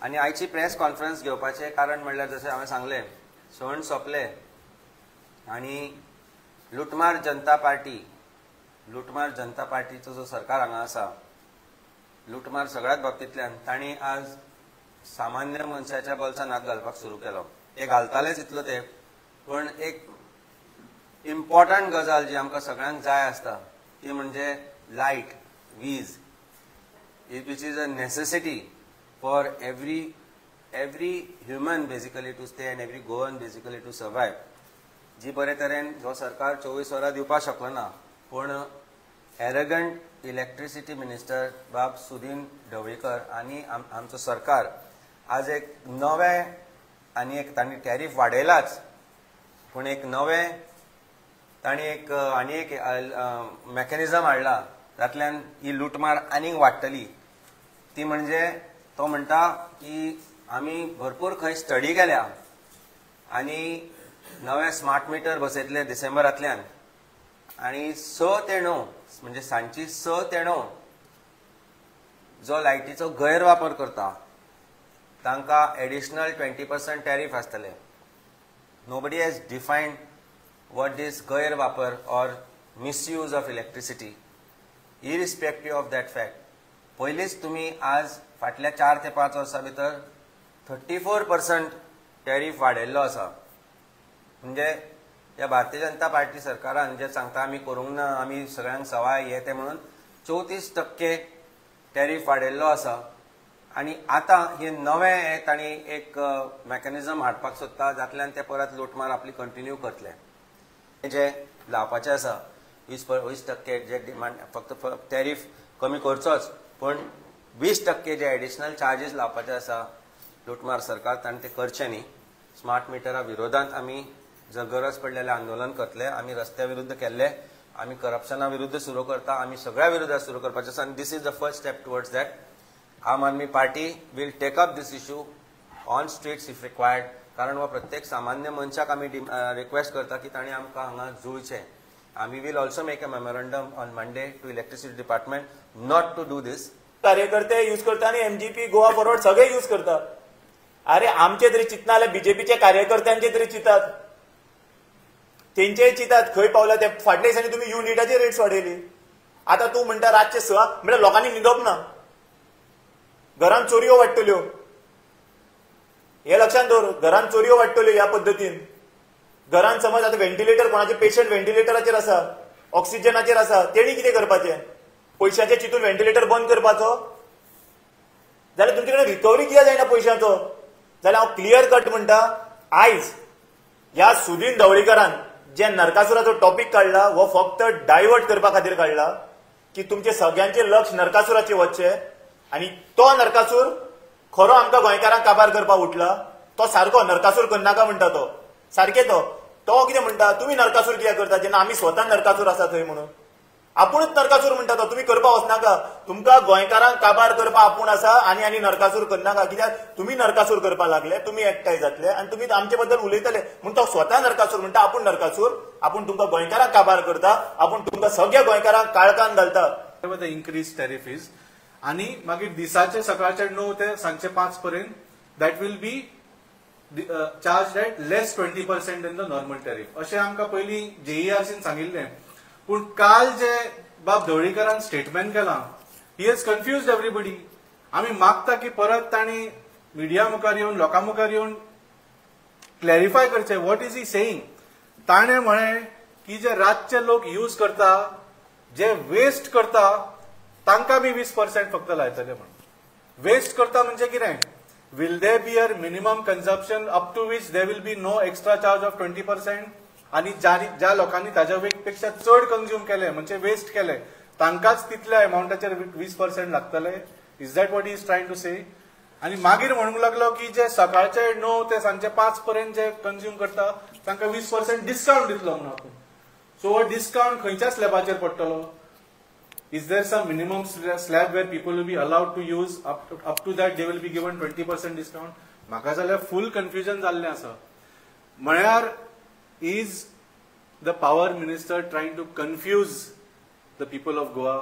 आणि आयची press conference घेवपाचें कारण म्हणल्यार जशें हांवें सांगलें, सण सोंपले आनी लुटमार जनता पार्टीचो जो सरकार हांगा आसा, लुटमार सगळ्याच बाबतींतल्यान तांणी आज सामान्य मनशाच्या बोल्सान हात घालपाक सुरू केलो. ते घालतालेच इतलो ते, पण एक इम्पॉर्टंट गजाल जी आमकां सगळ्यांक जाय आसता ती म्हणजे लायट, वीज, which is a necessity for every human basically to stay and every Goan basically to survive. जी बरे तरेन जो सरकार 24 वरां दिवपाक शकलो ना, पण एरगंट इलेक्ट्रिसिटी मिनिस्टर बाब सुदीन ढवळीकर आनी आमचो सरकार आज एक नवे आनी एक तांणी टॅरिफ वाडयलाच, पण एक नवे तांणी एक आनी एक मेकॅनिझम हाडला तातूंतल्यान ही लुटमार आनीक वाडटली. ती म्हणजे तो म्हणटा की आमी भरपूर खंय स्टडी केल्या आनी नवे स्मार्ट मिटर बसयतले डिसेंबरांतल्यान आनी 6 ते 9 म्हणजे सांजची 6 ते 9 जो लायटीचो गैरवापर करता तांकां एडिशनल 20% टॅरिफ आसतले. Nobody has defined what is गैरवापर or misuse of electricity. Irrespective of that fact, पयलींच तुमी आज फाटल्या 4 ते 5 वर्सां भितर 34% टॅरिफ वाडयल्लो आसा. म्हणजे ह्या भारतीय जनता पार्टी सरकारान जे सांगता आमी करूंक ना, आमी सगळ्यांक सवाय हे ते म्हणून 34% टॅरिफ वाडयल्लो आसा. आनी आतां हे नवे हे तांणी एक मेकॅनिझम हाडपाक सोदता जातल्यान ते परत लुटमार आपली कंटिन्यू करतले. जे लावपाचें आसा 20% जे डिमांड, फक्त टॅरिफ कमी करचोच, पण 20% जे एडिशनल चार्जीस लावपाचे आसा लुटमार सरकार ताणें ते करचे न्ही. स्मार्ट मिटरा विरोधांत आमी जर गरज पडलेले आंदोलन करतले. आमी रस्त्या विरुद्ध केल्ले, आमी करप्शना विरुद्ध सुरू करता, आमी सगळ्या विरुद्ध सुरू करपाचें आसा. आनी this is the first step towards that. Aam Aadmi Party will take up this issue on streets if required. कारण हो प्रत्येक सामान्य मनशाक आमी रिक्वेस्ट करता की तांणी आमकां हांगा जुळचें. आमी will also make a memorandum on Monday to electricity department not to do this. कार्यकर्ते यूज करता आणि एमजीपी, गोवा फॉरवर्ड सगळे यूज करता. अरे आमचे तरी चिंतना जाल्यार बीजेपीचे कार्यकर्त्यांचे तरी चिंतात, तेंचेय चिंतात. खंय पावला ते फाटल्या दिसांनी तुमी युनिटाची रेट्स वाडयली. आता तूं म्हणटा रातचे 6 म्हणल्यार लोकांनी न्हिदप ना, घरांत चोरयो वाडटल्यो. हे लक्षात दवर, घरांत चोरयो वाडटल्यो ह्या पद्दतीन. घरांत समज आता व्हेंटिलेटर कोणाचे पेशंट व्हेंटिलेटराचेर आसा, ऑक्सिजनाचेर आसा, तेणी कितें करपाचें? पैशाचे चिंतून व्हेंटिलेटर बंद करपाचो? जाल्यार तुमचे कडेन रिकवरी कित्याक जायना पैशांचो? जाल्यार हांव क्लियर कट म्हणटा, आयज ह्या सुदीन ढवळीकरान जे नरकासुराचो टॉपिक काडला हो फक्त डायवर्ट करपा खातीर काडला की तुमचे सगळ्यांचे लक्ष नरकासुराचेर वचचे. आनी तो नरकासूर खरो आमकां गोंयकारांक काबार करपाक उठला. तो सारको नरकासूर करनाका म्हणटा तो, सारके तो कितें म्हणटा, तुमी नरकासूर कित्याक करता जेन्ना आमी स्वता नरकासूर आसा थंय म्हणून. आपुणूच नरकासूर म्हणटा तो, तुमी करपा वचनाका. तुमकां गोंयकारांक काबार करपा आपूण आसा आनी नरकासूर करनाका. कित्याक तुमी नरकासूर करपा लागले, तुमी एकठांय जातले आनी तुमी आमचे बद्दल उलयतले म्हूण तो स्वता नरकासूर म्हणटा. आपूण नरकासूर, आपूण तुमकां गोंयकारांक काबार करता, आपूण तुमकां सगळ्या गोंयकारांक काळकान घालता. इन्क्रीज टॅरिफ इज आनी मागीर दिसाचे सकाळचे 9 ते सांजचे 5 पर्यंत that will be charge at less 20% in the normal tariff. अशें आमकां पयलीं JERCन सांगिल्लें. पूण काल जे बाब ढवळीकरान स्टेटमेंट केलां, ही हॅज कन्फ्युज्ड एवरीबडी. आमी मागता की परत तांणी मिडिया मुखार येवन, लोकां मुखार येवन क्लॅरिफाय करचें वॉट इज ही सेईंग. ताणें म्हळें की जे रातचे लोक यूज करता, जे वेस्ट करता, तांकां बी 20% फक्त लायतले म्हणून. वेस्ट करता म्हणजे कितें? Will there be a minimum consumption up to which there will be no extra charge of 20%. आणि ज्या लोकांनी ताच्या पेक्षा चड कंज्यूम केले म्हणजे वेस्ट केले तांकांच तितल्या अमाउंटाचेर 20% लागतले. Is that what is trying to say? आणि मागीर म्हणूंक लागलो की जे सकाळचे 9 ते सांजचे 5 पर्यंत जे कंज्यूम करता तांकां 20% डिस्काउंट दितलो म्हणून आपूण. सो हो डिस्काउंट खंयच्या स्लॅबाचेर पडटलो? Is there some minimum slab where people will be allowed to use up to that they will be given 20% discount? म्हाका जाल्यार फुल कन्फ्युजन जाल्लें आसा. म्हळ्यार is the power minister trying to confuse the people of Goa